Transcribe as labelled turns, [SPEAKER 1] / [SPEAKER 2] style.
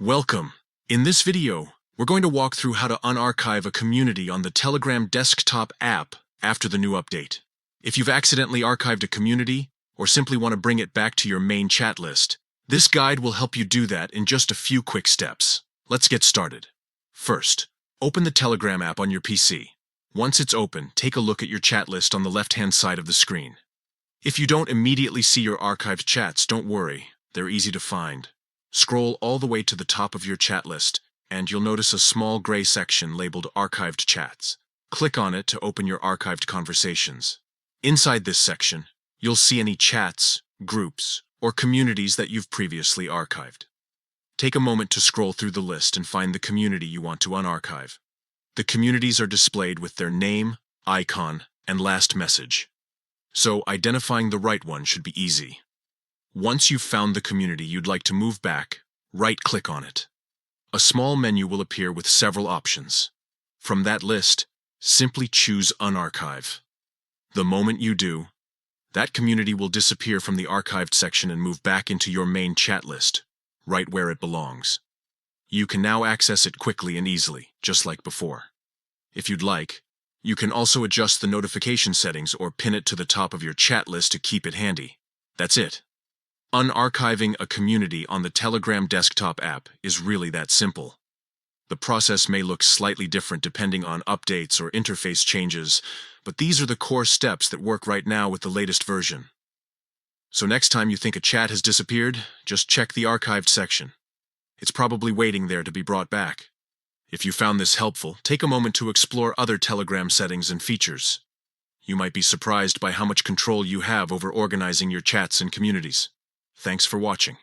[SPEAKER 1] Welcome. In this video, we're going to walk through how to unarchive a community on the Telegram desktop app after the new update. If you've accidentally archived a community, or simply want to bring it back to your main chat list, this guide will help you do that in just a few quick steps. Let's get started. First, open the Telegram app on your PC. Once it's open, take a look at your chat list on the left-hand side of the screen. If you don't immediately see your archived chats, don't worry, they're easy to find. Scroll all the way to the top of your chat list, and you'll notice a small gray section labeled Archived Chats. Click on it to open your archived conversations. Inside this section, you'll see any chats, groups, or communities that you've previously archived. Take a moment to scroll through the list and find the community you want to unarchive. The communities are displayed with their name, icon, and last message. So identifying the right one should be easy. Once you've found the community you'd like to move back, right-click on it. A small menu will appear with several options. From that list, simply choose Unarchive. The moment you do, that community will disappear from the archived section and move back into your main chat list, right where it belongs. You can now access it quickly and easily, just like before. If you'd like, you can also adjust the notification settings or pin it to the top of your chat list to keep it handy. That's it. Unarchiving a community on the Telegram desktop app is really that simple. The process may look slightly different depending on updates or interface changes, but these are the core steps that work right now with the latest version. So next time you think a chat has disappeared, just check the archived section. It's probably waiting there to be brought back. If you found this helpful, take a moment to explore other Telegram settings and features. You might be surprised by how much control you have over organizing your chats and communities. Thanks for watching.